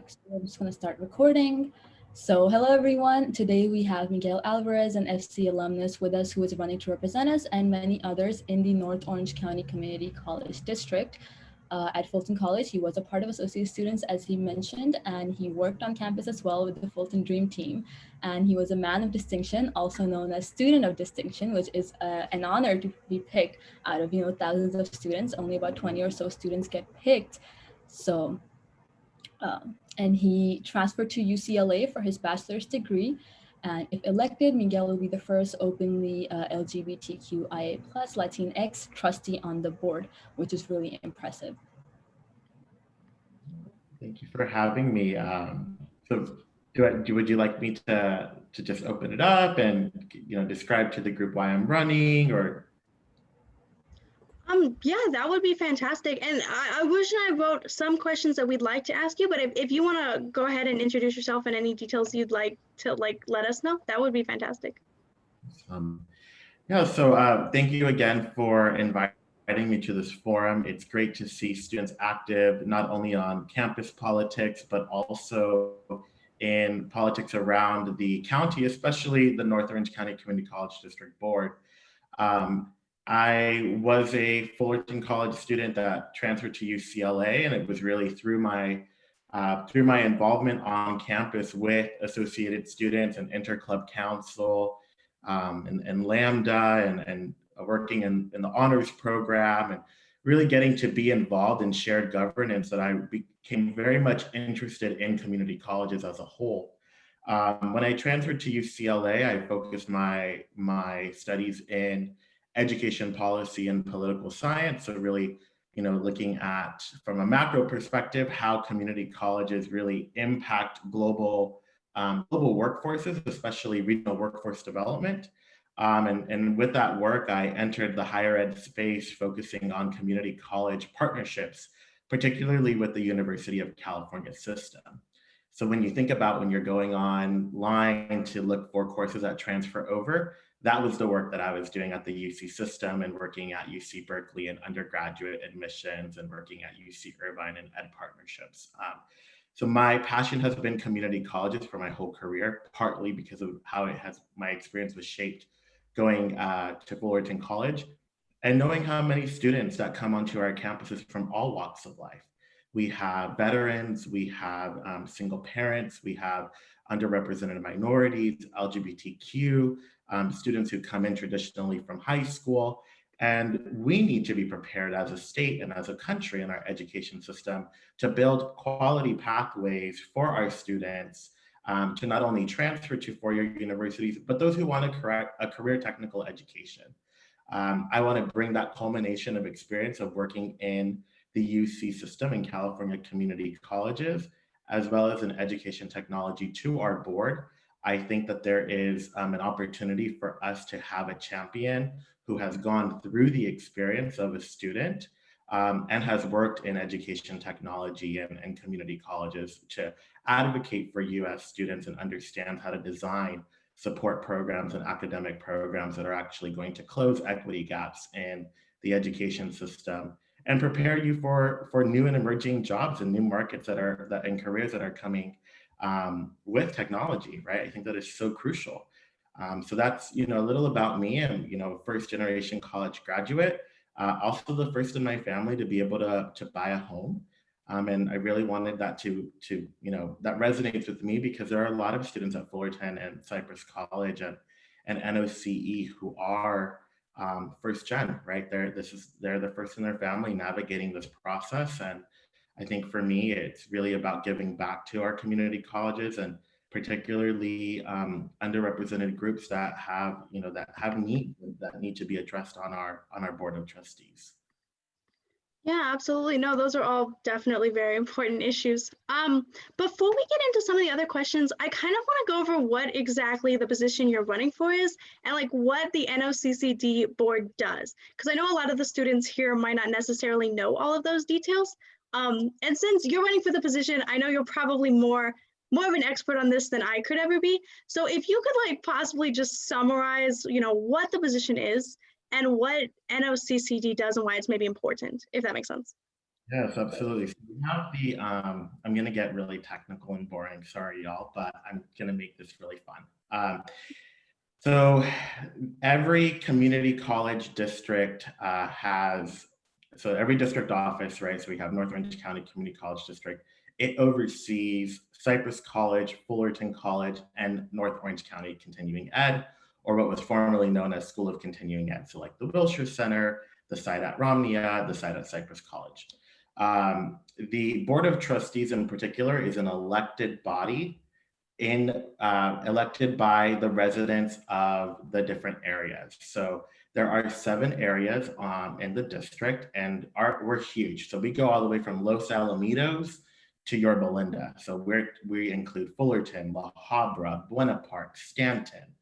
So I'm just going to start recording. So hello everyone. Today we have Miguel Alvarez, an FC alumnus with us who is running to represent us, and many others in the North Orange County Community College District. At Fulton College, he was a part of associate students, as he mentioned, and he worked on campus as well with the Fulton Dream Team. And he was a man of distinction, also known as student of distinction, which is an honor to be picked out of thousands of students. Only about 20 or so students get picked. So and he transferred to UCLA for his bachelor's degree. And if elected, Miguel will be the first openly LGBTQIA plus Latinx trustee on the board, which is really impressive. Thank you for having me. Would you like me to just open it up and describe to the group why I'm running, or? Yeah, that would be fantastic. And I wish I wrote some questions that we'd like to ask you, but if you want to go ahead and introduce yourself and any details you'd like to let us know, that would be fantastic. Yeah, so thank you again for inviting me to this forum. It's great to see students active, not only on campus politics, but also in politics around the county, especially the North Orange County Community College District Board. I was a Fullerton College student that transferred to UCLA, and it was really through my involvement on campus with associated students and interclub council and Lambda and working in the honors program and really getting to be involved in shared governance that I became very much interested in community colleges as a whole. When I transferred to UCLA, I focused my studies in education policy and political science. So really, looking at, from a macro perspective, how community colleges really impact global workforces, especially regional workforce development. And with that work, I entered the higher ed space, focusing on community college partnerships, particularly with the University of California system. So when you think about when you're going online to look for courses that transfer over, that was the work that I was doing at the UC system and working at UC Berkeley in undergraduate admissions and working at UC Irvine in ed partnerships. So my passion has been community colleges for my whole career, partly because of how my experience was shaped going to Fullerton College and knowing how many students that come onto our campuses from all walks of life. We have veterans, we have single parents, we have underrepresented minorities, LGBTQ, students who come in traditionally from high school. And we need to be prepared as a state and as a country in our education system to build quality pathways for our students to not only transfer to four-year universities, but those who want a career technical education. I want to bring that culmination of experience of working in the UC system in California community colleges, as well as in education technology, to our board. I think that there is an opportunity for us to have a champion who has gone through the experience of a student and has worked in education technology and community colleges to advocate for US students and understand how to design support programs and academic programs that are actually going to close equity gaps in the education system and prepare you for new and emerging jobs and new markets and careers that are coming with technology, right? I think that is so crucial. So that's, a little about me. I'm, first generation college graduate, also the first in my family to be able to buy a home. And I really wanted that to that resonates with me because there are a lot of students at Fullerton and Cypress College and NOCE who are first gen, right? They're the first in their family navigating this process. And I think for me, it's really about giving back to our community colleges and particularly underrepresented groups that have needs that need to be addressed on our board of trustees. Yeah, absolutely. No, those are all definitely very important issues. Before we get into some of the other questions, I kind of want to go over what exactly the position you're running for is and like what the NOCCD board does. Because I know a lot of the students here might not necessarily know all of those details. And since you're running for the position, I know you're probably more of an expert on this than I could ever be. So if you could like possibly just summarize, what the position is and what NOCCD does and why it's maybe important, if that makes sense. Yes, absolutely. So we have the, I'm going to get really technical and boring. Sorry, y'all, but I'm going to make this really fun. So every community college district so every district office, right? So we have North Orange County Community College District. It oversees Cypress College, Fullerton College, and North Orange County Continuing Ed, or what was formerly known as School of Continuing Ed. So like the Wilshire Center, the site at Romney, the site at Cypress College. The Board of Trustees in particular is an elected body elected by the residents of the different areas. So there are 7 areas in the district, and we're huge. So we go all the way from Los Alamitos to Yorba Linda. So we include Fullerton, La Habra, Buena Park, Stanton,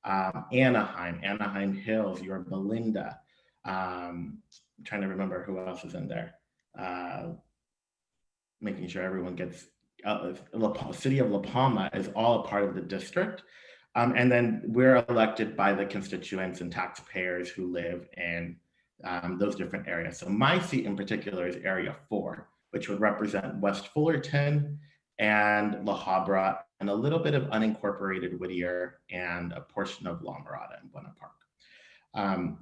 Anaheim Hills, Yorba Linda. I'm trying to remember who else is in there. Making sure everyone gets City of La Palma is all a part of the district. And then we're elected by the constituents and taxpayers who live in those different areas. So my seat in particular is Area 4, which would represent West Fullerton and La Habra and a little bit of unincorporated Whittier and a portion of La Mirada and Buena Park.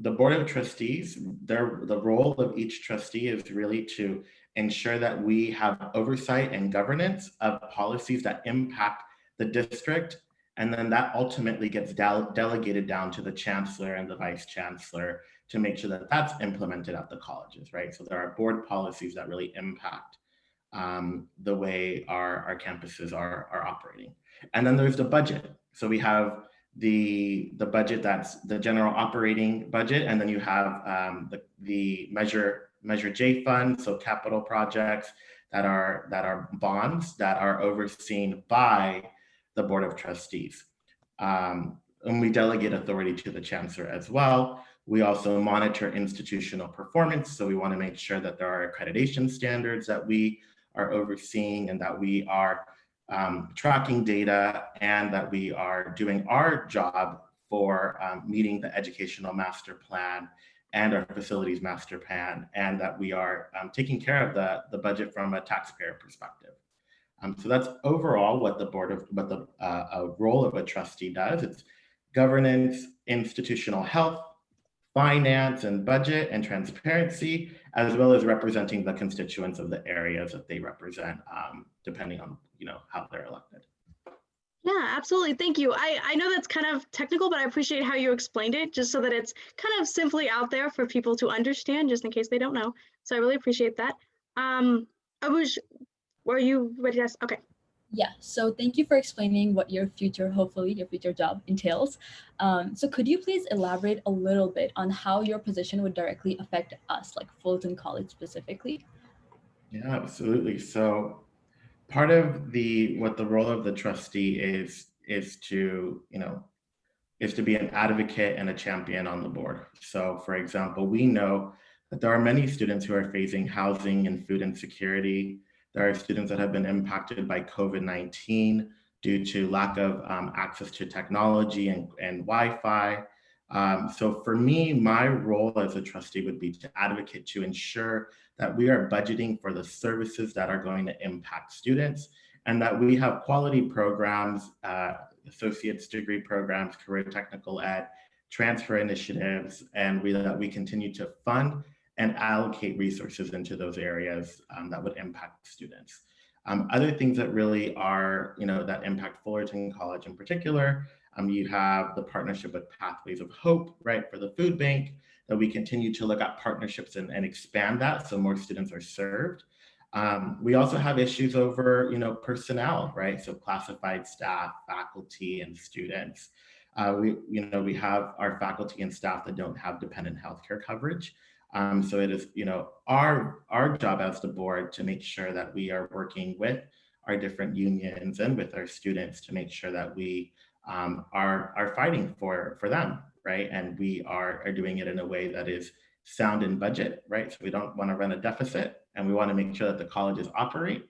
The Board of Trustees, the role of each trustee is really to ensure that we have oversight and governance of policies that impact the district, and then that ultimately gets delegated down to the chancellor and the vice chancellor to make sure that that's implemented at the colleges, right? So there are board policies that really impact the way our campuses are operating. And then there's the budget. So we have the budget, that's the general operating budget, and then you have the Measure J fund, so capital projects that are bonds that are overseen by the Board of Trustees. And we delegate authority to the chancellor as well. We also monitor institutional performance, so we want to make sure that there are accreditation standards that we are overseeing and that we are tracking data, and that we are doing our job for meeting the educational master plan and our facilities master plan, and that we are taking care of the budget from a taxpayer perspective. So that's overall what the role of a trustee does. It's governance, institutional health, finance and budget and transparency, as well as representing the constituents of the areas that they represent, depending on how they're elected. Yeah, absolutely. Thank you. I know that's kind of technical, but I appreciate how you explained it, just so that it's kind of simply out there for people to understand, just in case they don't know. So I really appreciate that. Were you ready to ask? Okay. Yeah, so thank you for explaining what hopefully your future job entails. So could you please elaborate a little bit on how your position would directly affect us, like Fullerton College specifically? Yeah, absolutely. So part of what the role of the trustee is to be an advocate and a champion on the board. So for example, we know that there are many students who are facing housing and food insecurity. There are students that have been impacted by COVID-19 due to lack of access to technology and Wi-Fi. So for me, my role as a trustee would be to advocate to ensure that we are budgeting for the services that are going to impact students, and that we have quality programs, associate's degree programs, career technical ed, transfer initiatives, and that we continue to fund and allocate resources into those areas that would impact students. Other things that really are, that impact Fullerton College in particular, you have the partnership with Pathways of Hope, right, for the food bank, that we continue to look at partnerships and expand that so more students are served. We also have issues over, personnel, right? So classified staff, faculty, and students. We have our faculty and staff that don't have dependent healthcare coverage. So it is, our job as the board to make sure that we are working with our different unions and with our students to make sure that we are fighting for them, right? And we are doing it in a way that is sound in budget, right? So we don't want to run a deficit, and we want to make sure that the colleges operate.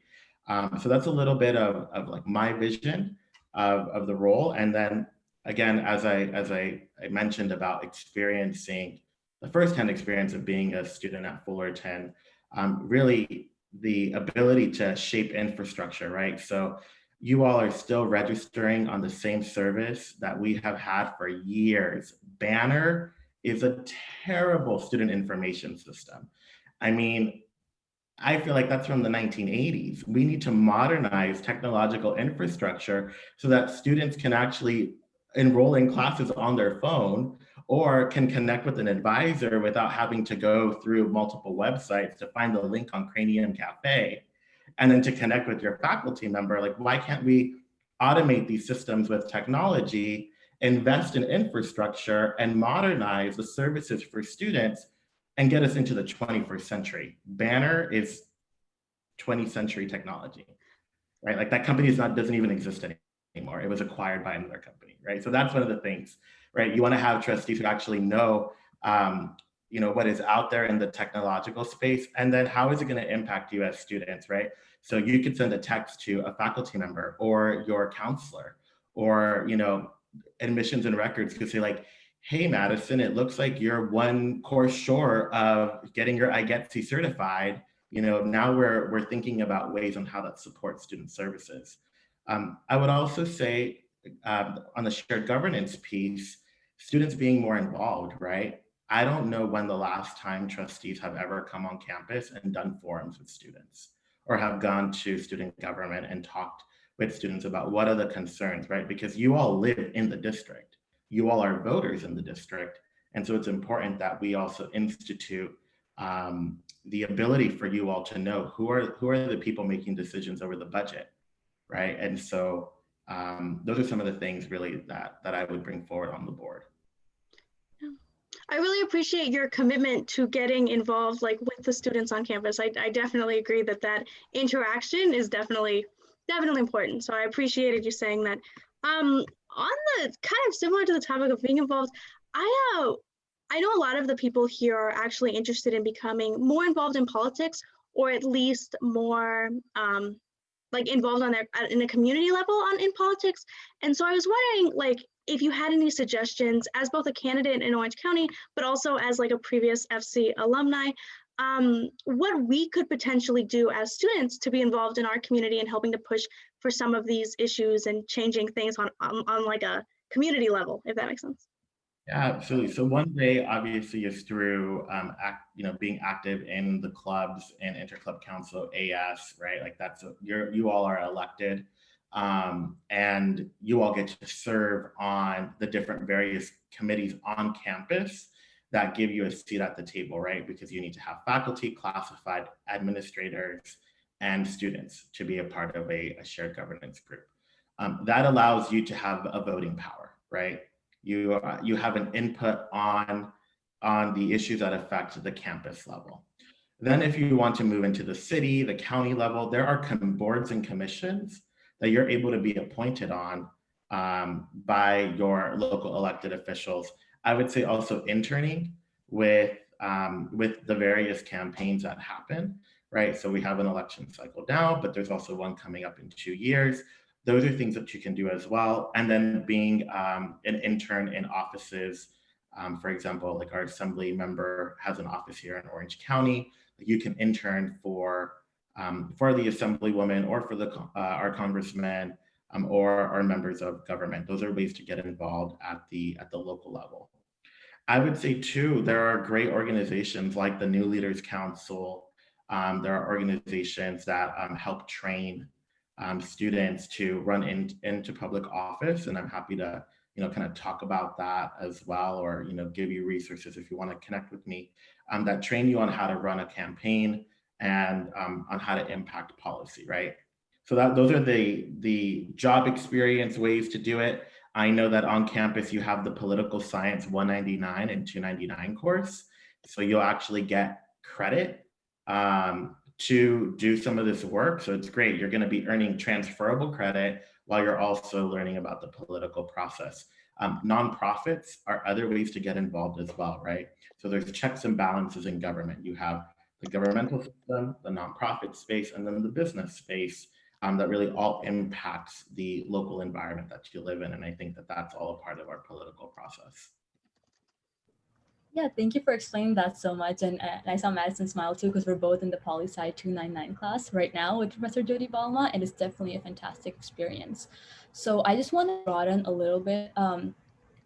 So that's a little bit of like my vision of the role. And then again, as I mentioned about experiencing the firsthand experience of being a student at Fullerton, really the ability to shape infrastructure, right? So you all are still registering on the same service that we have had for years. Banner is a terrible student information system. I mean, I feel like that's from the 1980s. We need to modernize technological infrastructure so that students can actually enroll in classes on their phone or can connect with an advisor without having to go through multiple websites to find the link on Cranium Cafe and then to connect with your faculty member. Like, why can't we automate these systems with technology, invest in infrastructure, and modernize the services for students and get us into the 21st century? Banner is 20th century technology, right? Like that company doesn't even exist anymore. It was acquired by another company, right? So that's one of the things, right? You want to have trustees who actually know, what is out there in the technological space, and then how is it going to impact you as students, right? So you could send a text to a faculty member or your counselor, or admissions and records could say like, hey, Madison, it looks like you're one course short of getting your IGETC certified. Now we're thinking about ways on how that supports student services. I would also say on the shared governance piece, students being more involved, right? I don't know when the last time trustees have ever come on campus and done forums with students or have gone to student government and talked with students about what are the concerns, right? Because you all live in the district. You all are voters in the district. And so it's important that we also institute the ability for you all to know who are the people making decisions over the budget, right? And so those are some of the things really that I would bring forward on the board. I really appreciate your commitment to getting involved like with the students on campus. I definitely agree that interaction is definitely important. So I appreciated you saying that. On the kind of similar to the topic of being involved, I know a lot of the people here are actually interested in becoming more involved in politics, or at least more like involved in a community level in politics. And so I was wondering, like, if you had any suggestions as both a candidate in Orange County, but also as like a previous FC alumni, what we could potentially do as students to be involved in our community and helping to push for some of these issues and changing things on like a community level, if that makes sense. Yeah, absolutely. So one way, obviously, is through being active in the clubs and interclub council AS, right? Like you all are elected, and you all get to serve on the different various committees on campus that give you a seat at the table, right? Because you need to have faculty, classified administrators, and students to be a part of a shared governance group. That allows you to have a voting power, right? You have an input on the issues that affect the campus level. Then if you want to move into the city, the county level, there are boards and commissions that you're able to be appointed on by your local elected officials. I would say also interning with the various campaigns that happen, right? So we have an election cycle now, but there's also one coming up in 2 years. Those are things that you can do as well. And then being an intern in offices, for example, like our assembly member has an office here in Orange County. You can intern for the assemblywoman or for our congressman or our members of government. Those are ways to get involved at the local level. I would say too, there are great organizations like the New Leaders Council. There are organizations that help train students to run into public office, and I'm happy to kind of talk about that as well, or give you resources if you want to connect with me that train you on how to run a campaign and on how to impact policy, right? So those are the job experience ways to do it. I know that on campus you have the political science 199 and 299 course, so you'll actually get credit to do some of this work. So it's great. You're going to be earning transferable credit while you're also learning about the political process. Nonprofits are other ways to get involved as well, right? So there's checks and balances in government. You have the governmental system, the nonprofit space, and then the business space that really all impacts the local environment that you live in. And I think that that's all a part of our political process. Yeah, thank you for explaining that so much. And I saw Madison smile too, because we're both in the Poli Sci 299 class right now with Professor Jody Balma, and it's definitely a fantastic experience. So I just want to broaden a little bit on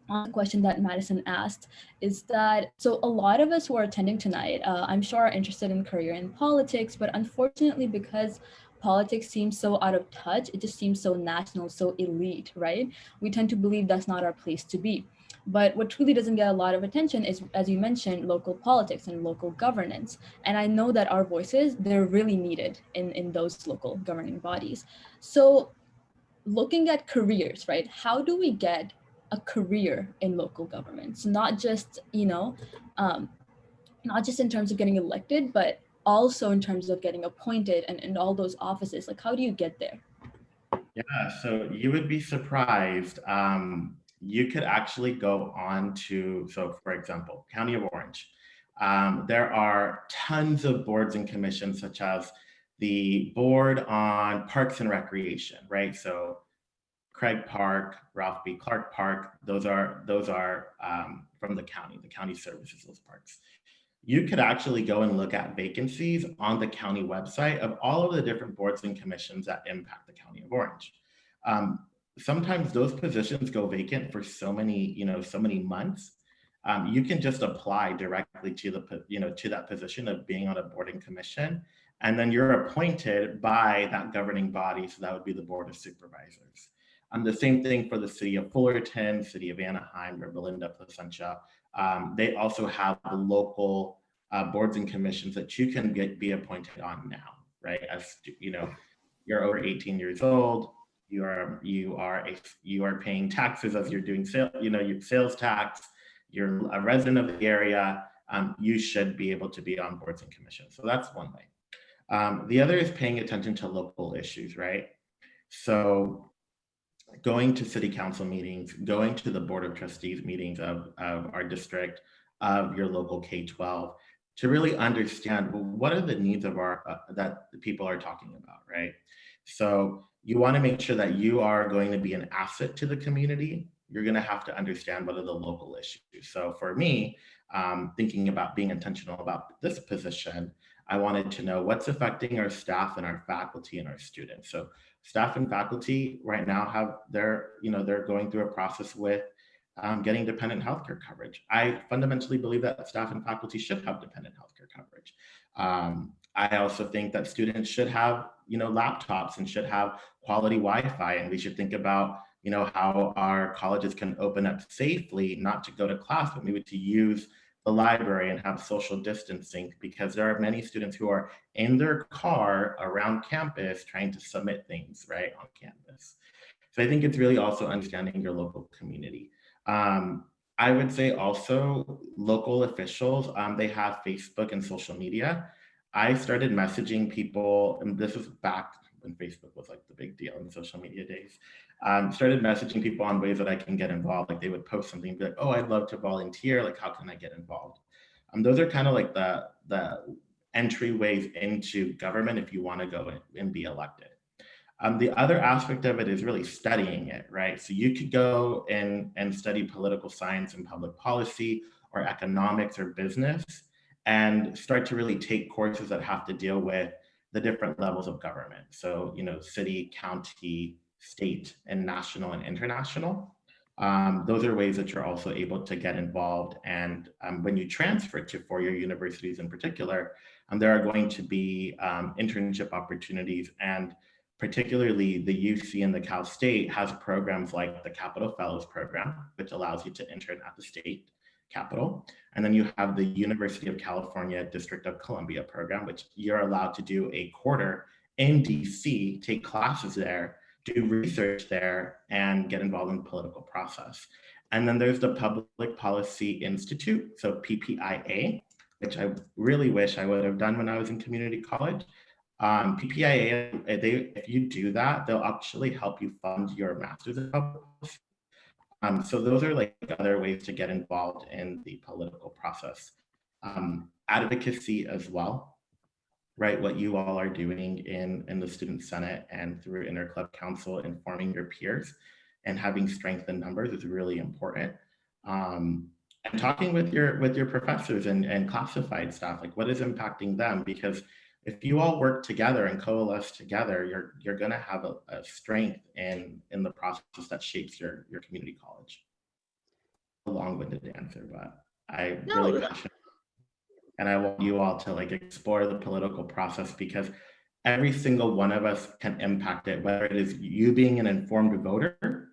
the question that Madison asked, is that so a lot of us who are attending tonight, I'm sure are interested in career in politics, but unfortunately, because politics seems so out of touch, it just seems so national, so elite, right? We tend to believe that's not our place to be. But what truly doesn't get a lot of attention is, as you mentioned, local politics and local governance. And I know that our voices, they're really needed in those local governing bodies. So looking at careers, right? How do we get a career in local governments? Not just, um, not just in terms of getting elected, but also in terms of getting appointed and all those offices. Like, how do you get there? Yeah, so you would be surprised. You could actually go on to, so for example, County of Orange. There are tons of boards and commissions, such as the Board on Parks and Recreation, right? So Craig Park, Ralph B. Clark Park, those are from the county services those parks. You could actually go and look at vacancies on the county website of all of the different boards and commissions that impact the County of Orange. Um, Sometimes those positions go vacant for so many months. You can just apply directly to to that position of being on a board and commission, and then you're appointed by that governing body. So that would be the Board of Supervisors. The same thing for the city of Fullerton, city of Anaheim, or Belinda Placentia. They also have local boards and commissions that you can be appointed on now, right? As you know, you're over 18 years old. You are paying taxes as you're doing your sales tax. You're a resident of the area. You should be able to be on boards and commissions. So that's one way. The other is paying attention to local issues, right? So going to city council meetings, going to the board of trustees meetings of our district, of your local K-12, to really understand, well, what are the needs of our that the people are talking about, right? So you want to make sure that you are going to be an asset to the community. You're going to have to understand what are the local issues. So for me, thinking about being intentional about this position, I wanted to know what's affecting our staff and our faculty and our students. So staff and faculty right now they're going through a process with getting dependent healthcare coverage. I fundamentally believe that staff and faculty should have dependent healthcare coverage. I also think that students should have laptops and should have quality Wi-Fi, and we should think about how our colleges can open up safely, not to go to class, but maybe to use the library and have social distancing, because there are many students who are in their car around campus trying to submit things right on campus. So I think it's really also understanding your local community. I would say also local officials, they have Facebook and social media. I started messaging people, and this is back when Facebook was like the big deal in social media days. Started messaging people on ways that I can get involved. Like they would post something and be like, oh, I'd love to volunteer. Like, how can I get involved? Those are kind of like the entryways into government if you want to go and be elected. The other aspect of it is really studying it, right? So you could go and study political science and public policy, or economics or business, and start to really take courses that have to deal with the different levels of government. So, city, county, state, and national and international. Those are ways that you're also able to get involved. And when you transfer to four-year universities in particular, there are going to be internship opportunities, and particularly the UC and the Cal State has programs like the Capital Fellows Program, which allows you to intern at the state capital. And then you have the University of California District of Columbia program, which you're allowed to do a quarter in DC, take classes there, do research there, and get involved in the political process. And then there's the Public Policy Institute, so PPIA, which I really wish I would have done when I was in community college. PPIA, if you do that, they'll actually help you fund your master's in public policy. So those are like other ways to get involved in the political process. Advocacy as well, right? What you all are doing in the Student Senate and through Interclub Council, informing your peers and having strength in numbers is really important. and talking with your professors and classified staff, like what is impacting them, because if you all work together and coalesce together, you're going to have a strength in the process that shapes your community college. A long-winded answer, but I really No, passionate, and I want you all to like explore the political process, because every single one of us can impact it, whether it is you being an informed voter,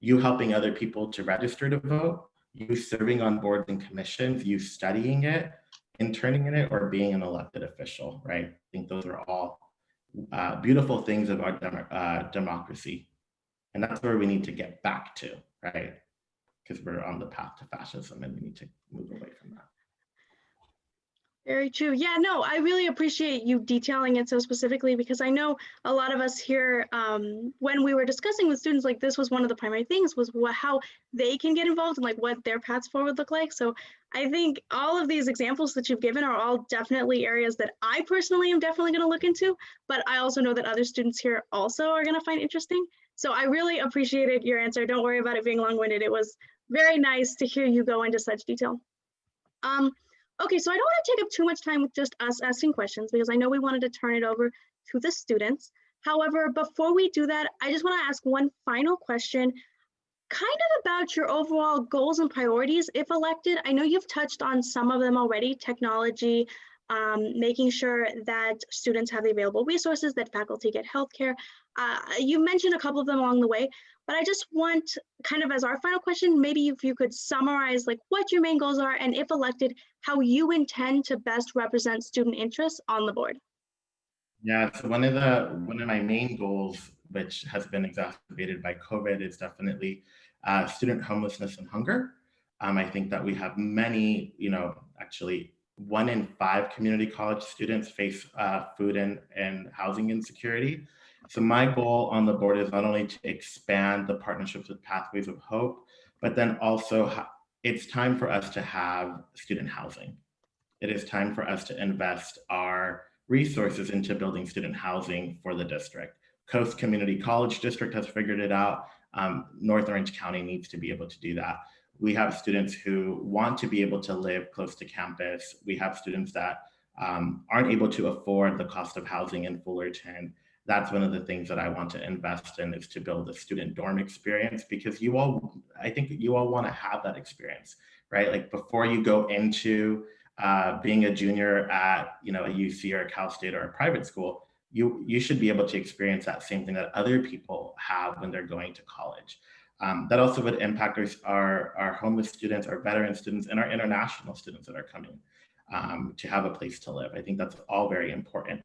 you helping other people to register to vote, you serving on boards and commissions, you studying it, interning in it, or being an elected official, right? I think those are all beautiful things of our democracy. And that's where we need to get back to, right? Because we're on the path to fascism and we need to move away from that. very true. Yeah, no, I really appreciate you detailing it so specifically, because I know a lot of us here, when we were discussing with students, like this was one of the primary things was how they can get involved and like what their paths forward look like. So I think all of these examples that you've given are all definitely areas that I personally am definitely going to look into, but I also know that other students here also are going to find interesting. So I really appreciated your answer. Don't worry about it being long-winded. It was very nice to hear you go into such detail. Okay, so I don't want to take up too much time with just us asking questions, because I know we wanted to turn it over to the students. However, before we do that, I just want to ask one final question, kind of about your overall goals and priorities if elected. I know you've touched on some of them already: technology, making sure that students have the available resources, that faculty get healthcare. You mentioned a couple of them along the way, but I just want, kind of as our final question, maybe if you could summarize like what your main goals are, and if elected, how you intend to best represent student interests on the board. Yeah, so one of my main goals, which has been exacerbated by COVID, is definitely student homelessness and hunger. I think that we have many, actually 1 in 5 community college students face food and housing insecurity. So my goal on the board is not only to expand the partnerships with Pathways of Hope, but then also it's time for us to have student housing. It is time for us to invest our resources into building student housing for the district. Coast Community College District has figured it out. North Orange County needs to be able to do that. We have students who want to be able to live close to campus. We have students that aren't able to afford the cost of housing in Fullerton. That's one of the things that I want to invest in, is to build a student dorm experience, because I think you all want to have that experience, right? Like before you go into being a junior at a UC or a Cal State or a private school, you should be able to experience that same thing that other people have when they're going to college. That also would impact our homeless students, our veteran students, and our international students that are coming to have a place to live. I think that's all very important.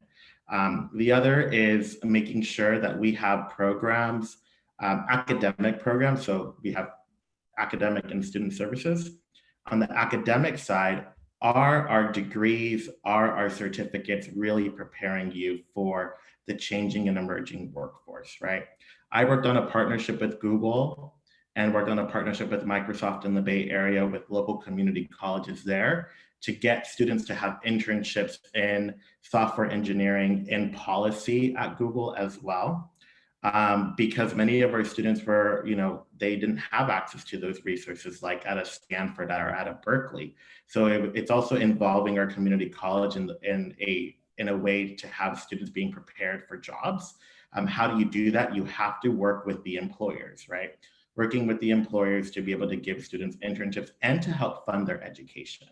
The other is making sure that we have programs, academic programs. So we have academic and student services. On the academic side, are our degrees, are our certificates really preparing you for the changing and emerging workforce, right? I worked on a partnership with Google and worked on a partnership with Microsoft in the Bay Area with local community colleges there to get students to have internships in software engineering and policy at Google as well. Because many of our students were, they didn't have access to those resources like at a Stanford or at a Berkeley. So it's also involving our community college in a way to have students being prepared for jobs. How do you do that? You have to work with the employers, right? Working with the employers to be able to give students internships and to help fund their education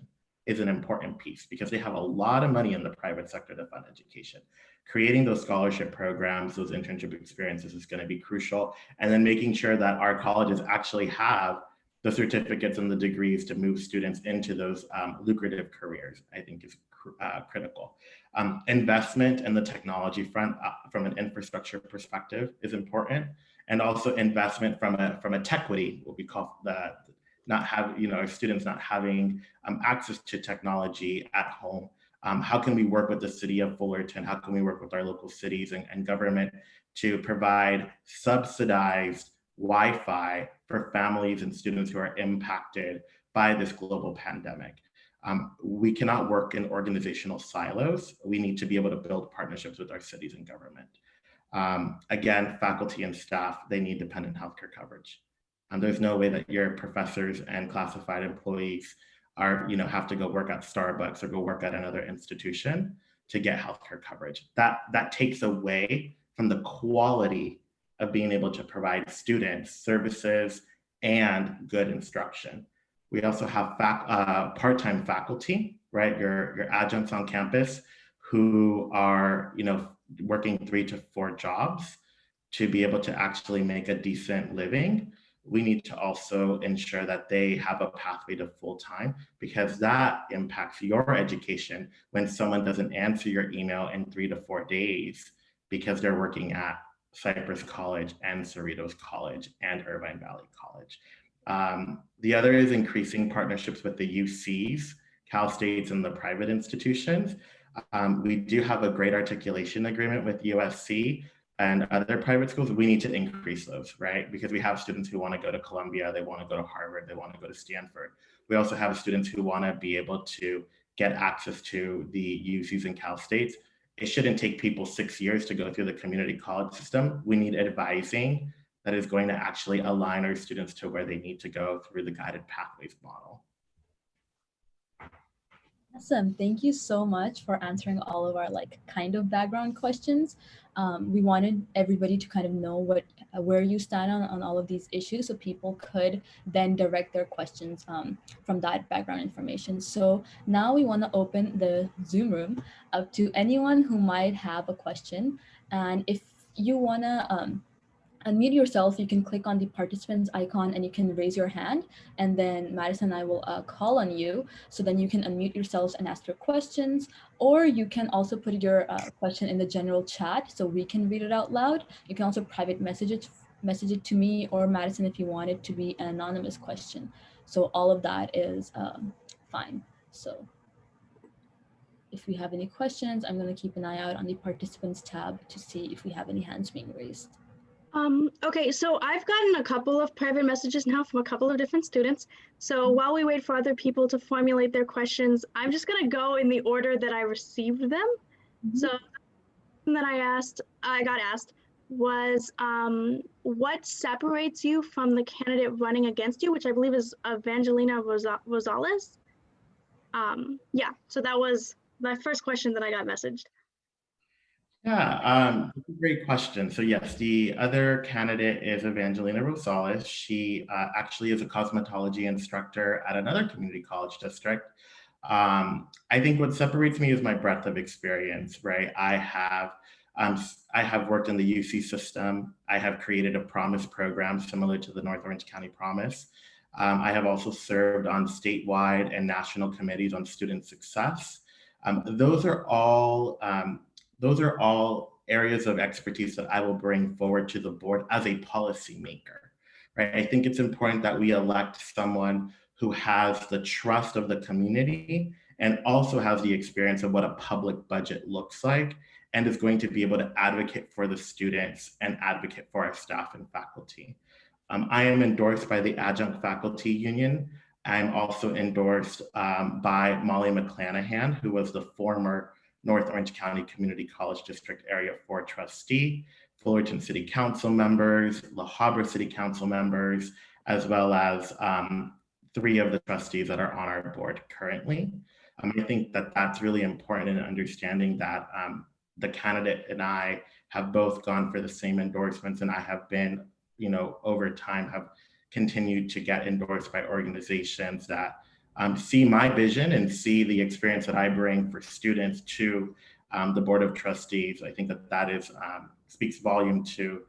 is an important piece, because they have a lot of money in the private sector to fund education. Creating those scholarship programs, those internship experiences is going to be crucial. And then making sure that our colleges actually have the certificates and the degrees to move students into those lucrative careers, I think is critical. Investment in the technology front from an infrastructure perspective is important. And also investment from a tequity, what we call our students not having access to technology at home. How can we work with the city of Fullerton? How can we work with our local cities and government to provide subsidized Wi-Fi for families and students who are impacted by this global pandemic? We cannot work in organizational silos. We need to be able to build partnerships with our cities and government. Again, faculty and staff, they need dependent healthcare coverage. There's no way that your professors and classified employees are, have to go work at Starbucks or go work at another institution to get healthcare coverage. That takes away from the quality of being able to provide students services and good instruction. We also have part-time faculty, right? Your adjuncts on campus who are, working 3 to 4 jobs to be able to actually make a decent living. We need to also ensure that they have a pathway to full-time, because that impacts your education when someone doesn't answer your email in 3 to 4 days because they're working at Cypress College and Cerritos College and Irvine Valley College. The other is increasing partnerships with the UCs, Cal States, and the private institutions. We do have a great articulation agreement with USC and other private schools. We need to increase those, right? Because we have students who want to go to Columbia, they want to go to Harvard, they want to go to Stanford. We also have students who want to be able to get access to the UCs and Cal States. It shouldn't take people 6 years to go through the community college system. We need advising that is going to actually align our students to where they need to go through the guided pathways model. Awesome. Thank you so much for answering all of our kind of background questions. We wanted everybody to kind of know where you stand on all of these issues, so people could then direct their questions from that background information. So now we want to open the Zoom room up to anyone who might have a question. And if you want to unmute yourself, you can click on the participants icon and you can raise your hand, and then Madison and I will call on you. So then you can unmute yourselves and ask your questions, or you can also put your question in the general chat so we can read it out loud. You can also private message it to me or Madison if you want it to be an anonymous question. So all of that is fine. So if we have any questions, I'm going to keep an eye out on the participants tab to see if we have any hands being raised. Okay, so I've gotten a couple of private messages now from a couple of different students. So while we wait for other people to formulate their questions, I'm just gonna go in the order that I received them. Mm-hmm. So that I got asked was, what separates you from the candidate running against you, which I believe is Evangelina Rosales. Yeah, so that was my first question that I got messaged. Yeah, that's a great question. So yes, the other candidate is Evangelina Rosales. She actually is a cosmetology instructor at another community college district. I think what separates me is my breadth of experience, right? I have worked in the UC system. I have created a Promise program similar to the North Orange County Promise. I have also served on statewide and national committees on student success. Those are all areas of expertise that I will bring forward to the board as a policymaker, right? I think it's important that we elect someone who has the trust of the community and also has the experience of what a public budget looks like and is going to be able to advocate for the students and advocate for our staff and faculty. I am endorsed by the Adjunct Faculty Union. I'm also endorsed by Molly McClanahan, who was the former North Orange County Community College District Area 4 trustee, Fullerton City Council members, La Habra City Council members, as well as 3 of the trustees that are on our board currently. I think that that's really important in understanding that the candidate and I have both gone for the same endorsements, and I have been, over time have continued to get endorsed by organizations that see my vision and see the experience that I bring for students to the Board of Trustees. I think that is speaks volume to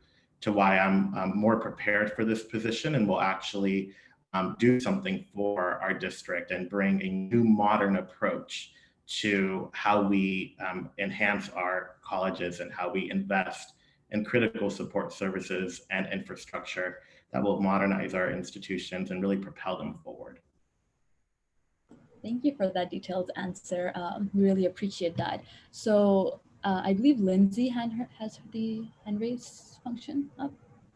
why I'm more prepared for this position and will actually do something for our district and bring a new modern approach to how we enhance our colleges and how we invest in critical support services and infrastructure that will modernize our institutions and really propel them forward. Thank you for that detailed answer. Really appreciate that. So I believe Lindsay has the hand raise function up.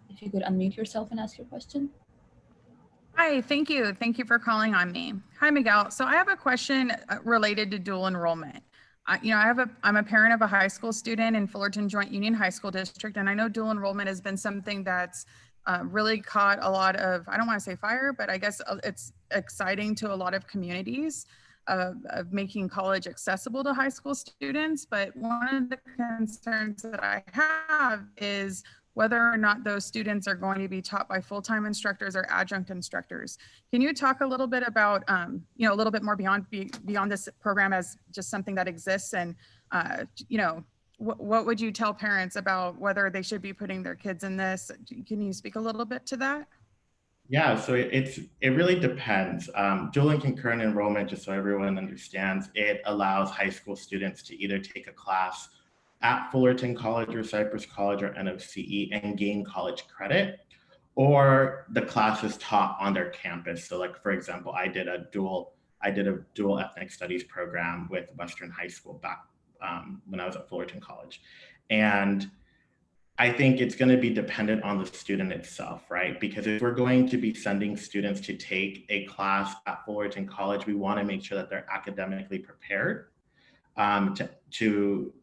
If you could unmute yourself and ask your question. Hi, thank you. Thank you for calling on me. Hi, Miguel. So I have a question related to dual enrollment. I'm a parent of a high school student in Fullerton Joint Union High School District, and I know dual enrollment has been something that's really caught a lot of, I don't want to say fire, but I guess it's exciting to a lot of communities of making college accessible to high school students. But one of the concerns that I have is whether or not those students are going to be taught by full-time instructors or adjunct instructors. Can you talk a little bit about, you know, a little bit more beyond this program as just something that exists, and, you know, what would you tell parents about whether they should be putting their kids in this? Can you speak a little bit to that? Yeah, so it really depends. Dual and concurrent enrollment, just so everyone understands, it allows high school students to either take a class at Fullerton College or Cypress College or NOCE and gain college credit, or the class is taught on their campus. So, like for example, I did a dual ethnic studies program with Western High School back when I was at Fullerton College, and I think it's going to be dependent on the student itself, right? Because if we're going to be sending students to take a class at Fullerton College, we want to make sure that they're academically prepared to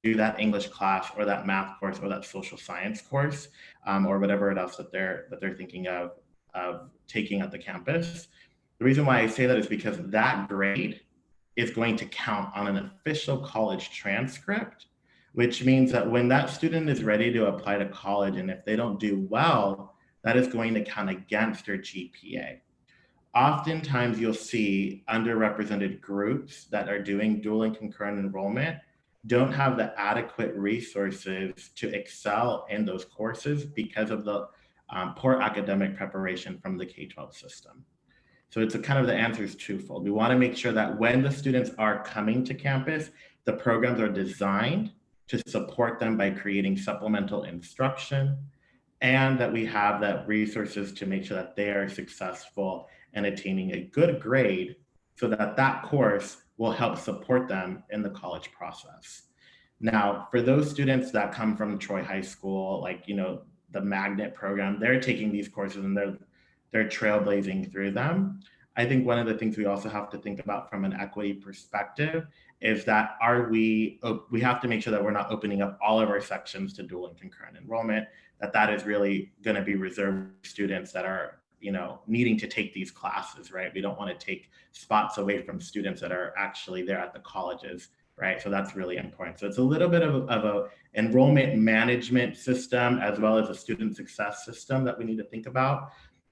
do that English class or that math course or that social science course or whatever else that they're thinking of taking at the campus. The reason why I say that is because that grade is going to count on an official college transcript, which means that when that student is ready to apply to college, and if they don't do well, that is going to count against their GPA. Oftentimes you'll see underrepresented groups that are doing dual and concurrent enrollment don't have the adequate resources to excel in those courses because of the poor academic preparation from the K-12 system. So it's kind of the answer is twofold. We want to make sure that when the students are coming to campus, the programs are designed to support them by creating supplemental instruction, and that we have the resources to make sure that they are successful and attaining a good grade so that that course will help support them in the college process. Now, for those students that come from Troy High School, like, you know, the magnet program, they're taking these courses and they're trailblazing through them. I think one of the things we also have to think about from an equity perspective is that we have to make sure that we're not opening up all of our sections to dual and concurrent enrollment, that is really going to be reserved for students that are, you know, needing to take these classes, right? We don't want to take spots away from students that are actually there at the colleges, right? So that's really important. So it's a little bit of a enrollment management system as well as a student success system that we need to think about.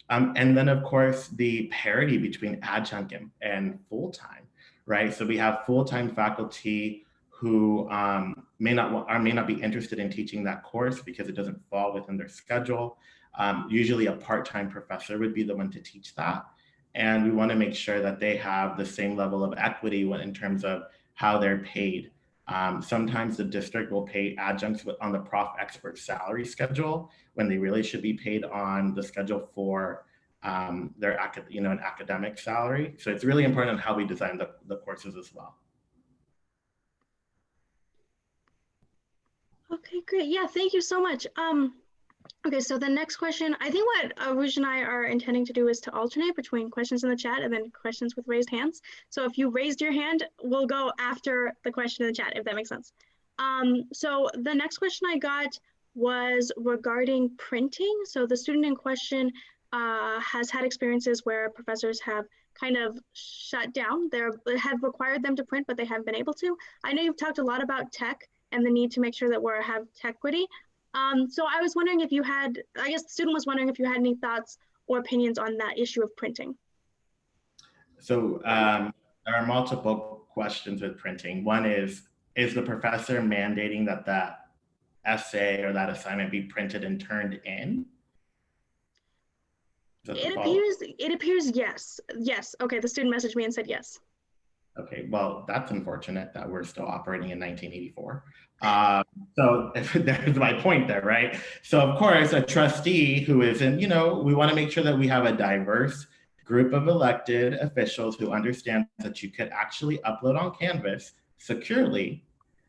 And then of course, the parity between adjunct and full-time, right? So we have full-time faculty who may not be interested in teaching that course because it doesn't fall within their schedule. Usually a part-time professor would be the one to teach that. And we want to make sure that they have the same level of equity in terms of how they're paid. Sometimes the district will pay adjuncts on the prof expert salary schedule when they really should be paid on the schedule for their an academic salary. So it's really important how we design the courses as well. Okay, great. Yeah, thank you so much. Okay, so the next question, I think what Aruj and I are intending to do is to alternate between questions in the chat and then questions with raised hands. So if you raised your hand, we'll go after the question in the chat, if that makes sense. So the next question I got was regarding printing. So the student in question has had experiences where professors have kind of shut down, have required them to print, but they haven't been able to. I know you've talked a lot about tech and the need to make sure that we have tech equity. So I was wondering if you had, I guess the student was wondering if you had any thoughts or opinions on that issue of printing. So there are multiple questions with printing. One is the professor mandating that essay or that assignment be printed and turned in? It appears yes. Yes. Okay, the student messaged me and said yes. Okay, well, that's unfortunate that we're still operating in 1984. So there's my point there, right? So of course, a trustee who isn't, we want to make sure that we have a diverse group of elected officials who understand that you could actually upload on Canvas securely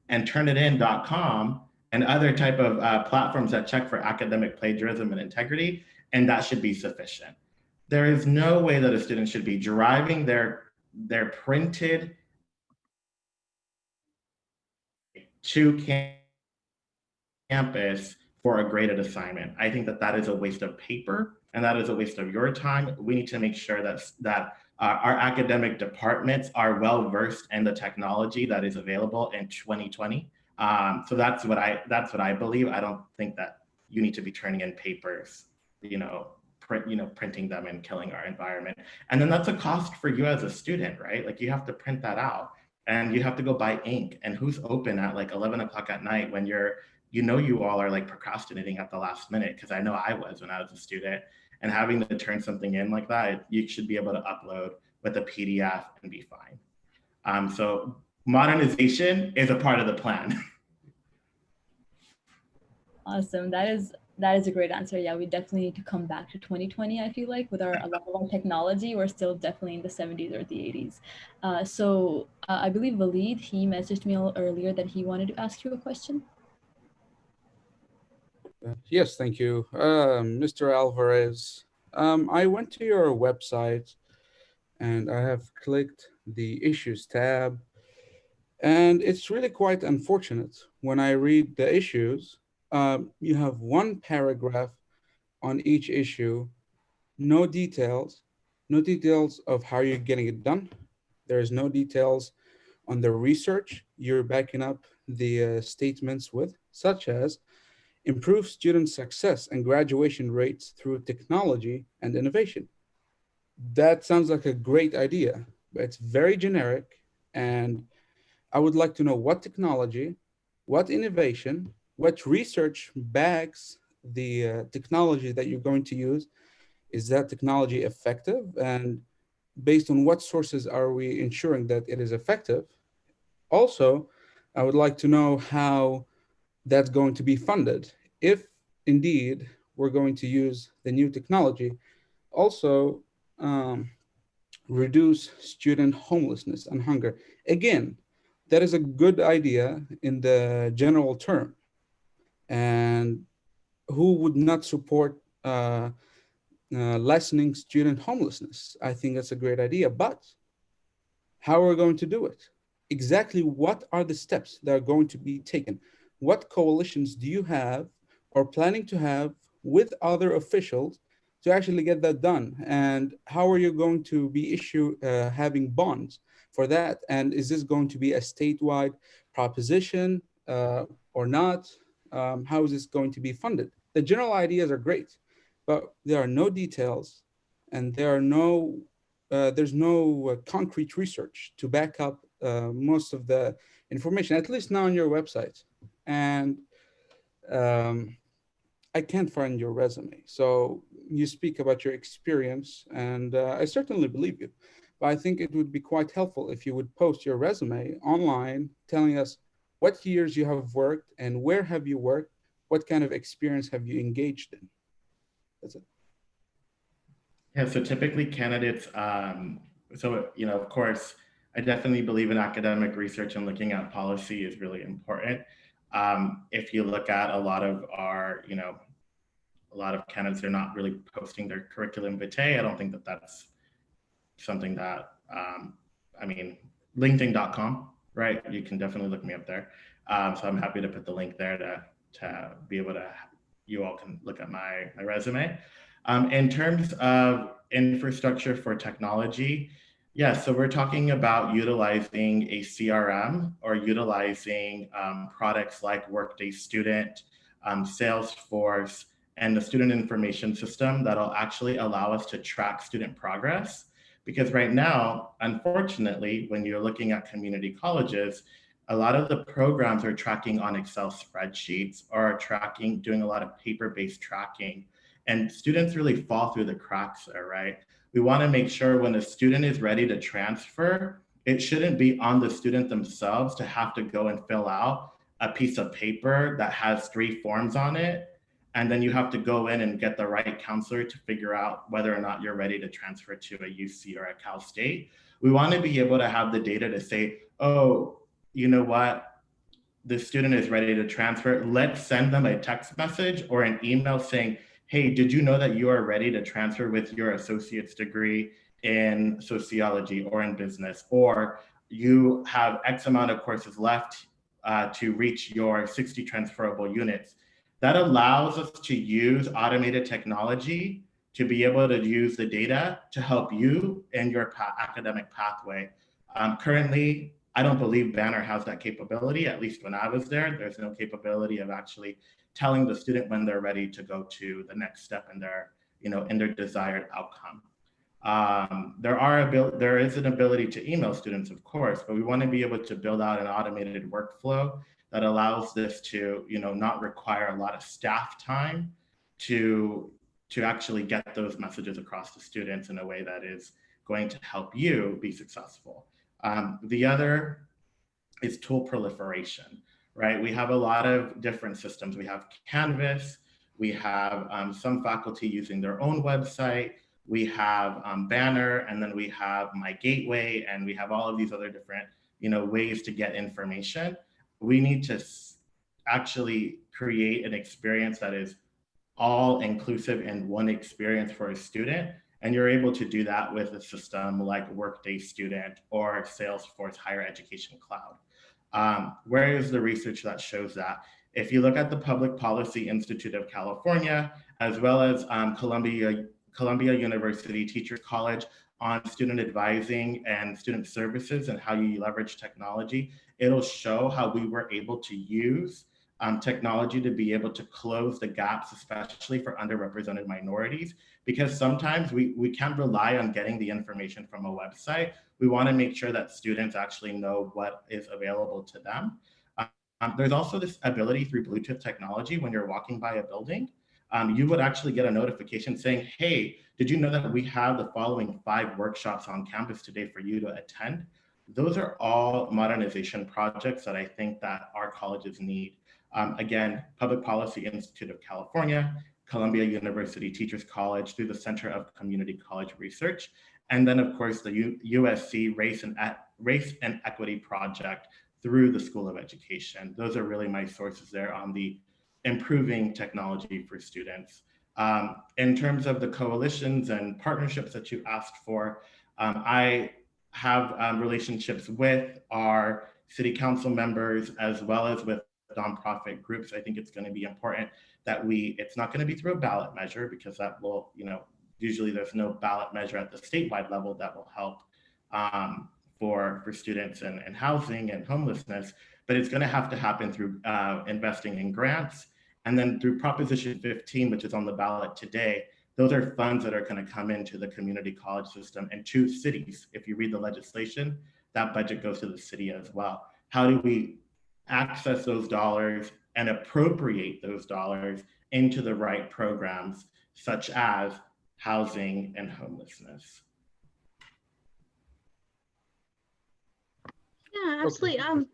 and turnitin.com and other type of platforms that check for academic plagiarism and integrity, and that should be sufficient. There is no way that a student should be driving their printed to campus for a graded assignment. I think that that is a waste of paper and that is a waste of your time. We need to make sure that our academic departments are well versed in the technology that is available in 2020. So that's what I believe. I don't think that you need to be turning in papers, printing them and killing our environment. And then that's a cost for you as a student, right? Like you have to print that out and you have to go buy ink. And who's open at like 11 o'clock at night when you all are like procrastinating at the last minute? Because I know I was when I was a student. And having to turn something in like that, you should be able to upload with a PDF and be fine. So modernization is a part of the plan. Awesome. That is a great answer. Yeah, we definitely need to come back to 2020. I feel like with a lot of our technology, we're still definitely in the 70s or the 80s. I believe Walid, he messaged me earlier that he wanted to ask you a question. Yes, thank you. Mr. Alvarez, I went to your website and I have clicked the issues tab, and it's really quite unfortunate. When I read the issues, you have one paragraph on each issue, no details of how you're getting it done. There's no details on the research you're backing up the statements with, such as improve student success and graduation rates through technology and innovation. That sounds like a great idea, but it's very generic. And I would like to know what technology, what innovation, what research backs the technology that you're going to use. Is that technology effective? And based on what sources are we ensuring that it is effective? Also, I would like to know how that's going to be funded, if indeed we're going to use the new technology. Also, reduce student homelessness and hunger. Again, that is a good idea in the general term. And who would not support lessening student homelessness? I think that's a great idea, but how are we going to do it? Exactly what are the steps that are going to be taken? What coalitions do you have or planning to have with other officials to actually get that done? And how are you going to be having bonds for that? And is this going to be a statewide proposition or not? How is this going to be funded? The general ideas are great, but there are no details and there's no concrete research to back up most of the information, at least now on your website. And I can't find your resume. So you speak about your experience, and I certainly believe you. But I think it would be quite helpful if you would post your resume online, telling us what years you have worked and where have you worked, what kind of experience have you engaged in. That's it. Yeah, so typically candidates, of course, I definitely believe in academic research and looking at policy is really important. If you look at a lot of candidates, they're not really posting their curriculum vitae. I don't think that that's something that, LinkedIn.com, right? You can definitely look me up there. So I'm happy to put the link there to be able to, you all can look at my resume. In terms of infrastructure for technology, so we're talking about utilizing a CRM or utilizing products like Workday Student, Salesforce, and the student information system that'll actually allow us to track student progress. Because right now, unfortunately, when you're looking at community colleges, a lot of the programs are tracking on Excel spreadsheets or doing a lot of paper-based tracking. And students really fall through the cracks there, right? We want to make sure when a student is ready to transfer, it shouldn't be on the student themselves to have to go and fill out a piece of paper that has 3 forms on it. And then you have to go in and get the right counselor to figure out whether or not you're ready to transfer to a UC or a Cal State. We want to be able to have the data to say, oh, you know what? The student is ready to transfer. Let's send them a text message or an email saying, hey, did you know that you are ready to transfer with your associate's degree in sociology or in business, or you have X amount of courses left to reach your 60 transferable units. That allows us to use automated technology to be able to use the data to help you in your academic pathway. Currently, I don't believe Banner has that capability. At least when I was there, there's no capability of actually telling the student when they're ready to go to the next step in their, in their desired outcome. There is an ability to email students, of course, but we want to be able to build out an automated workflow that allows this to, not require a lot of staff time to actually get those messages across to students in a way that is going to help you be successful. The other is tool proliferation, right? We have a lot of different systems. We have Canvas, we have some faculty using their own website, we have Banner, and then we have My Gateway, and we have all of these other different, ways to get information. We need to actually create an experience that is all inclusive in one experience for a student. And you're able to do that with a system like Workday Student or Salesforce Higher Education Cloud. Where is the research that shows that? If you look at the Public Policy Institute of California, as well as Columbia University Teachers College on student advising and student services and how you leverage technology, it'll show how we were able to use technology to be able to close the gaps, especially for underrepresented minorities, because sometimes we can't rely on getting the information from a website. We want to make sure that students actually know what is available to them. There's also this ability through Bluetooth technology when you're walking by a building, you would actually get a notification saying, hey, did you know that we have the following 5 workshops on campus today for you to attend? Those are all modernization projects that I think that our colleges need. Again, Public Policy Institute of California, Columbia University Teachers College through the Center of Community College Research, and then of course the USC Race and Equity Project through the School of Education. Those are really my sources there on the improving technology for students. In terms of the coalitions and partnerships that you asked for, I have relationships with our city council members as well as with nonprofit groups. I think it's going to be important that it's not going to be through a ballot measure, because that will, usually there's no ballot measure at the statewide level that will help for students and housing and homelessness, but it's going to have to happen through investing in grants. And then through Proposition 15, which is on the ballot today, those are funds that are going to come into the community college system and to cities. If you read the legislation, that budget goes to the city as well. How do we access those dollars and appropriate those dollars into the right programs, such as housing and homelessness? Yeah, absolutely.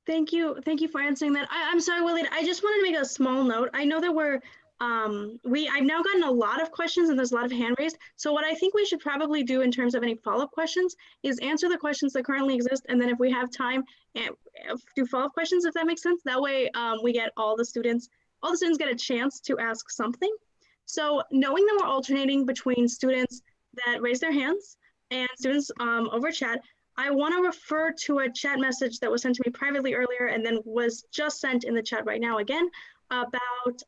Thank you for answering that. I'm sorry, Willie, I just wanted to make a small note. I know that I've now gotten a lot of questions and there's a lot of hand raised. So what I think we should probably do in terms of any follow-up questions is answer the questions that currently exist. And then if we have time, do follow-up questions, if that makes sense. That way we get all the students get a chance to ask something. So knowing that we're alternating between students that raise their hands and students over chat, I want to refer to a chat message that was sent to me privately earlier and then was just sent in the chat right now again about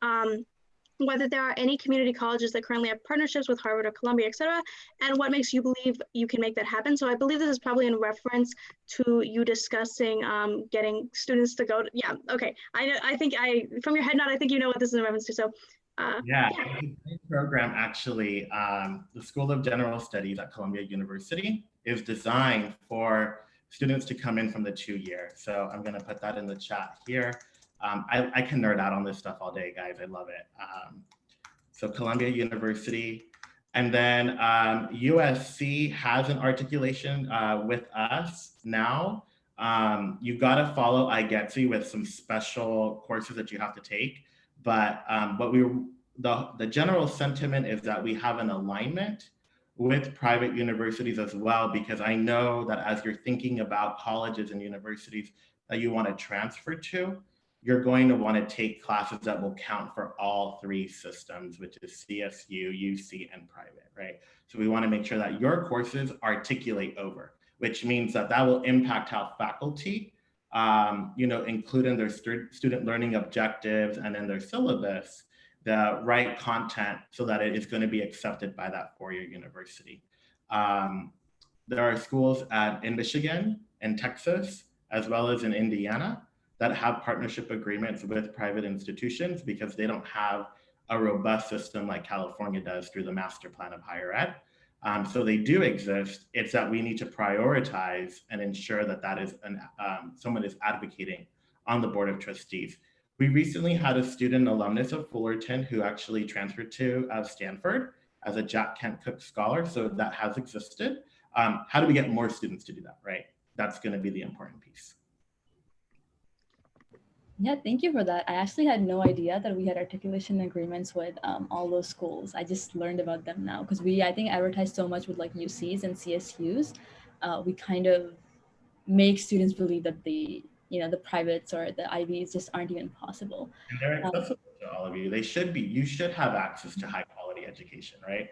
whether there are any community colleges that currently have partnerships with Harvard or Columbia, et cetera, and what makes you believe you can make that happen. So I believe this is probably in reference to you discussing getting students to go to, yeah, okay. I think from your head nod, I think you know what this is in reference to. So yeah, the program actually, the School of General Studies at Columbia University is designed for students to come in from the 2-year. So I'm gonna put that in the chat here. I can nerd out on this stuff all day, guys. I love it. So Columbia University, and then USC has an articulation with us now. You've got to follow iGetsy with some special courses that you have to take. But the general sentiment is that we have an alignment with private universities as well, because I know that as you're thinking about colleges and universities that you want to transfer to, you're going to want to take classes that will count for all 3 systems, which is CSU, UC, and private, right? So we want to make sure that your courses articulate over, which means that will impact how faculty include in their student learning objectives and in their syllabus the right content so that it is going to be accepted by that four-year university. There are schools in Michigan and Texas, as well as in Indiana, that have partnership agreements with private institutions because they don't have a robust system like California does through the master plan of higher ed. So they do exist. It's that we need to prioritize and ensure that that is someone is advocating on the board of trustees. We recently had a student alumnus of Fullerton who actually transferred to Stanford as a Jack Kent Cooke Scholar. So that has existed. How do we get more students to do that, right? That's going to be the important piece. Yeah, thank you for that. I actually had no idea that we had articulation agreements with all those schools. I just learned about them now because I think, advertise so much with like UCs and CSUs. We kind of make students believe that the privates or the IBs just aren't even possible. And they're accessible to all of you. They should be. You should have access to high quality education, right?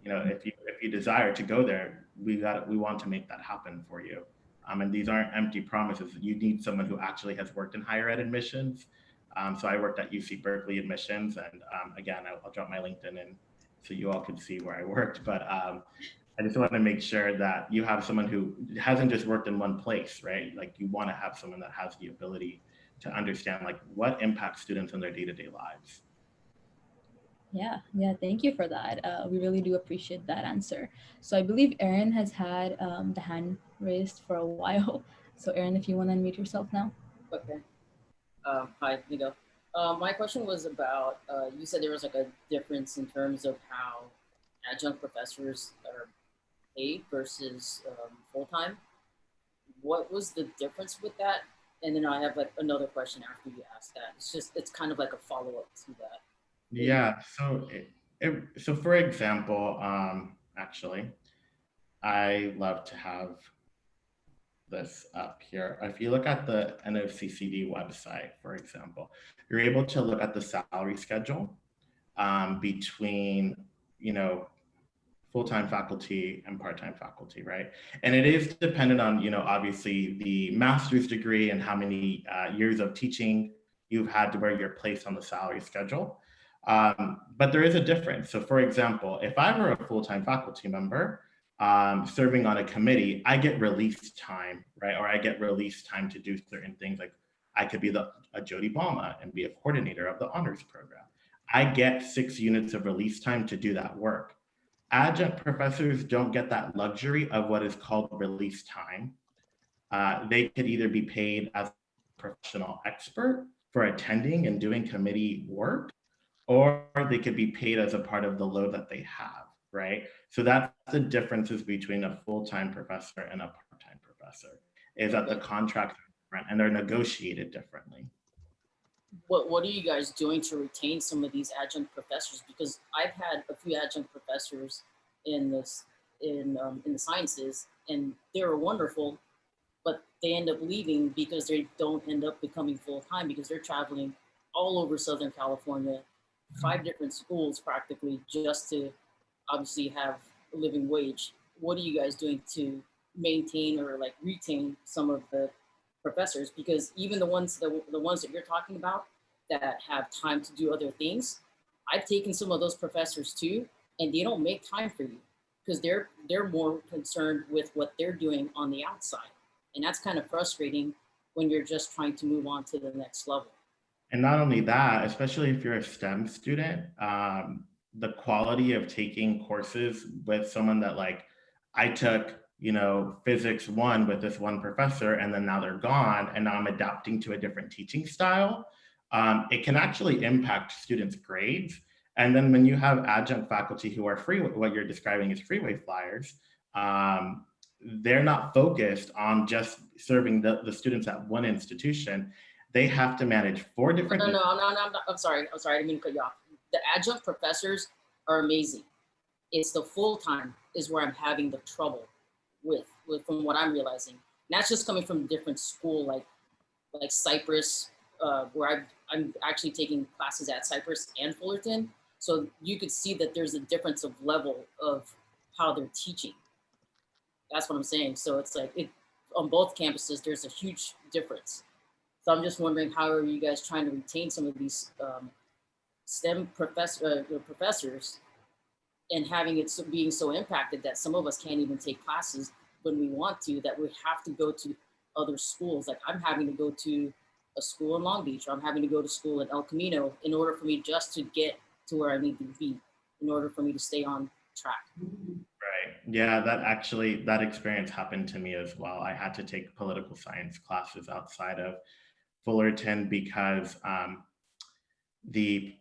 If you desire to go there, we want to make that happen for you. And these aren't empty promises. You need someone who actually has worked in higher ed admissions. So I worked at UC Berkeley admissions, and again, I'll drop my LinkedIn in so you all can see where I worked. But I just want to make sure that you have someone who hasn't just worked in one place, right? Like you want to have someone that has the ability to understand like what impacts students in their day-to-day lives. Yeah, thank you for that. We really do appreciate that answer. So I believe Erin has had the hand raised for a while. So Erin, if you want to unmute yourself now. Okay. Hi, Miguel. My question was about, you said there was like a difference in terms of how adjunct professors are paid versus full-time. What was the difference with that? And then I have like another question after you ask that. It's kind of like a follow-up to that. Yeah, so for example, actually, I love to have this up here. If you look at the NOCCD website, for example, you're able to look at the salary schedule between, full-time faculty and part-time faculty, right? And it is dependent on, obviously the master's degree and how many years of teaching you've had to where you're placed on the salary schedule. But there is a difference. So for example, if I were a full-time faculty member serving on a committee, I get release time, right? Or I get release time to do certain things. Like I could be a Jody Balma and be a coordinator of the honors program. I get 6 units of release time to do that work. Adjunct professors don't get that luxury of what is called release time. They could either be paid as a professional expert for attending and doing committee work, or they could be paid as a part of the load that they have, right? So that's the differences between a full-time professor and a part-time professor, is that the contracts are different and they're negotiated differently. What are you guys doing to retain some of these adjunct professors? Because I've had a few adjunct professors in the sciences, and they were wonderful, but they end up leaving because they don't end up becoming full-time because they're traveling all over Southern California, 5 different schools practically, just to obviously have a living wage. What are you guys doing to maintain or like retain some of the professors? Because even the ones that you're talking about that have time to do other things, I've taken some of those professors too, and they don't make time for you because they're more concerned with what they're doing on the outside. And that's kind of frustrating when you're just trying to move on to the next level. And not only that, especially if you're a STEM student, the quality of taking courses with someone that like, I took, physics 1 with this one professor, and then now they're gone, and now I'm adapting to a different teaching style. It can actually impact students' grades. And then when you have adjunct faculty who are free, what you're describing as freeway flyers, they're not focused on just serving the students at one institution. They have to manage 4 different. No, I'm sorry. I didn't mean to cut you off. The adjunct professors are amazing. It's the full-time is where I'm having the trouble with from what I'm realizing. And that's just coming from a different school, like Cypress, where I'm actually taking classes at Cypress and Fullerton. So you could see that there's a difference of level of how they're teaching. That's what I'm saying. So it's like, on both campuses, there's a huge difference. So I'm just wondering, how are you guys trying to retain some of these STEM professors, and having it being so impacted that some of us can't even take classes when we want to, that we have to go to other schools. Like I'm having to go to a school in Long Beach, or I'm having to go to school in El Camino in order for me just to get to where I need to be, in order for me to stay on track. Right. Yeah, that experience happened to me as well. I had to take political science classes outside of Fullerton because the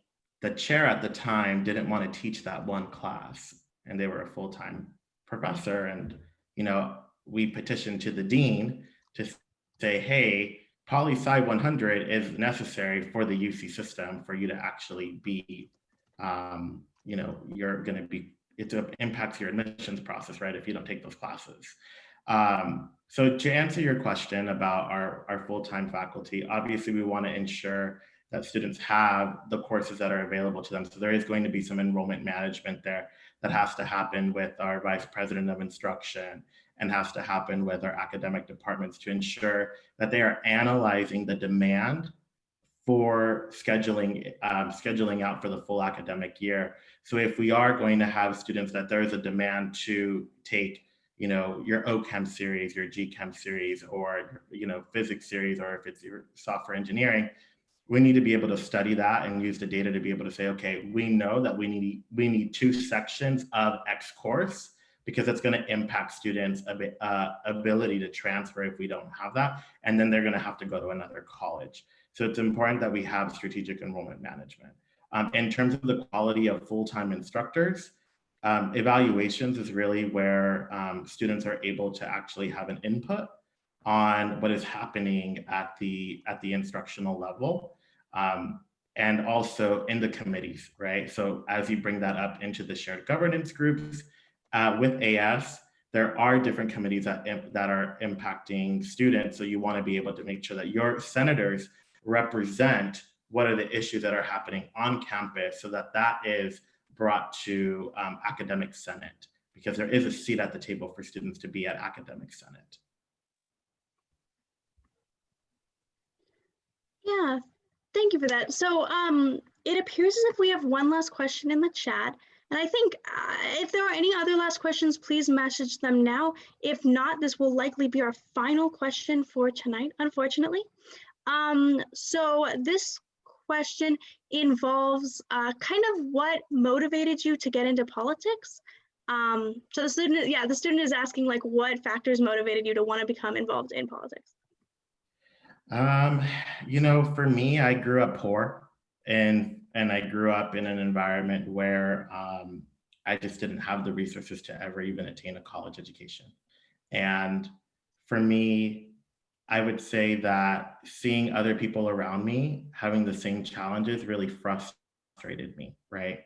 chair at the time didn't want to teach that one class, and they were a full-time professor. And we petitioned to the dean to say, hey, Poli Sci 100 is necessary for the UC system for you to actually be, you're going to be, it impacts your admissions process, right, if you don't take those classes. So to answer your question about our full-time faculty, obviously we want to ensure that students have the courses that are available to them. So there is going to be some enrollment management there that has to happen with our vice president of instruction, and has to happen with our academic departments to ensure that they are analyzing the demand for scheduling out for the full academic year. So if we are going to have students that there is a demand to take your OChem series, your GChem series, or physics series, or if it's your software engineering, we need to be able to study that and use the data to be able to say, okay, we know that we need 2 sections of X course, because it's going to impact students' ability to transfer if we don't have that, and then they're going to have to go to another college. So it's important that we have strategic enrollment management. In terms of the quality of full-time instructors, evaluations is really where students are able to actually have an input on what is happening at the instructional level, and also in the committees, right? So as you bring that up into the shared governance groups, with AS, there are different committees that are impacting students. So you want to be able to make sure that your senators represent what are the issues that are happening on campus, so that is brought to academic senate, because there is a seat at the table for students to be at academic senate. Yeah, thank you for that. So it appears as if we have one last question in the chat. And I think if there are any other last questions, please message them now. If not, this will likely be our final question for tonight, unfortunately. So this question involves kind of what motivated you to get into politics. So the student is asking, like, what factors motivated you to want to become involved in politics? For me, I grew up poor, and I grew up in an environment where I just didn't have the resources to ever even attain a college education. And for me, I would say that seeing other people around me having the same challenges really frustrated me, right?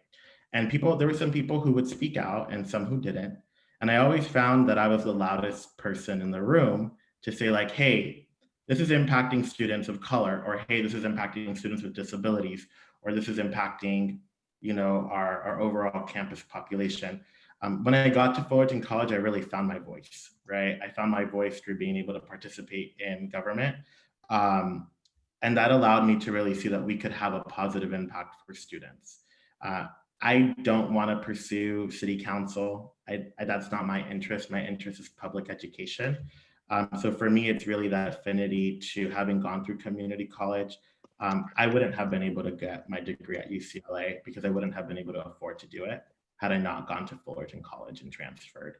And there were some people who would speak out and some who didn't. And I always found that I was the loudest person in the room to say, like, hey, this is impacting students of color, or hey, this is impacting students with disabilities, or this is impacting, our overall campus population. When I got to Fullerton College, I really found my voice, right? I found my voice through being able to participate in government. And that allowed me to really see that we could have a positive impact for students. I don't want to pursue city council. That's not my interest. My interest is public education. So for me, it's really that affinity to having gone through community college. I wouldn't have been able to get my degree at UCLA because I wouldn't have been able to afford to do it had I not gone to Fullerton College and transferred.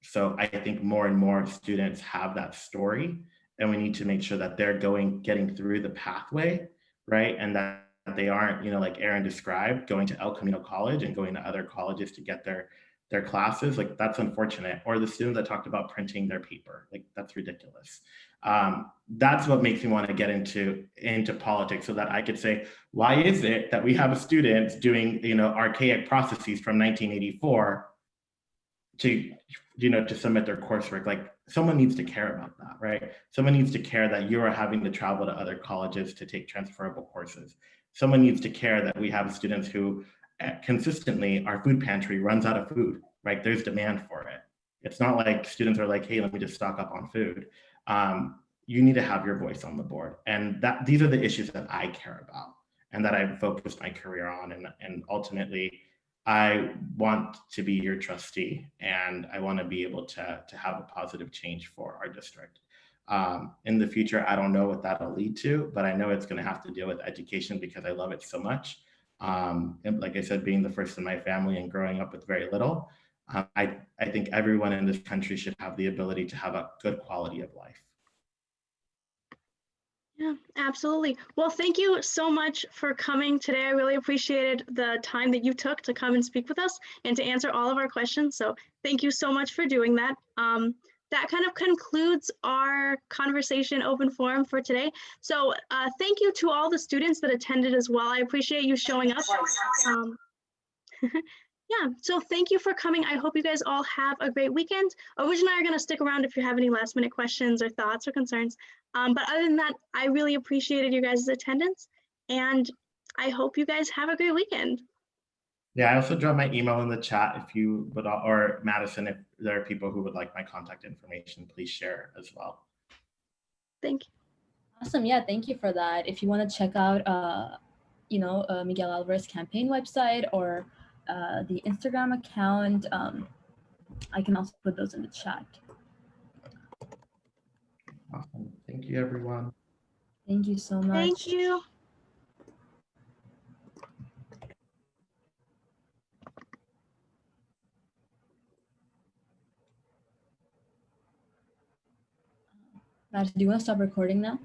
So I think more and more students have that story, and we need to make sure that they're getting through the pathway, right? And that they aren't, like Aaron described, going to El Camino College and going to other colleges to get their classes. Like, that's unfortunate. Or the students that talked about printing their paper, like, that's ridiculous. That's what makes me want to get into politics, so that I could say, why is it that we have students doing, archaic processes from 1984 to submit their coursework? Like, someone needs to care about that, right? Someone needs to care that you are having to travel to other colleges to take transferable courses. Someone needs to care that we have students who consistently, our food pantry runs out of food, right? There's demand for it. It's not like students are like, hey, let me just stock up on food. You need to have your voice on the board. And these are the issues that I care about and that I've focused my career on. And ultimately, I want to be your trustee, and I want to be able to have a positive change for our district. In the future, I don't know what that'll lead to, but I know it's going to have to deal with education because I love it so much. And like I said, being the first in my family and growing up with very little, I think everyone in this country should have the ability to have a good quality of life. Yeah, absolutely. Well, thank you so much for coming today. I really appreciated the time that you took to come and speak with us and to answer all of our questions. So thank you so much for doing that. That kind of concludes our conversation open forum for today. So thank you to all the students that attended as well. I appreciate you showing up. Yeah, so thank you for coming. I hope you guys all have a great weekend. Aruj and I are going to stick around if you have any last minute questions or thoughts or concerns. But other than that, I really appreciated you guys' attendance, and I hope you guys have a great weekend. Yeah, I also dropped my email in the chat if you would, or Madison, if there are people who would like my contact information, please share as well. Thank you. Awesome. Yeah, thank you for that. If you want to check out, Miguel Alvarez campaign website or the Instagram account, I can also put those in the chat. Awesome. Thank you, everyone. Thank you so much. Thank you. Madison, do you want to stop recording now?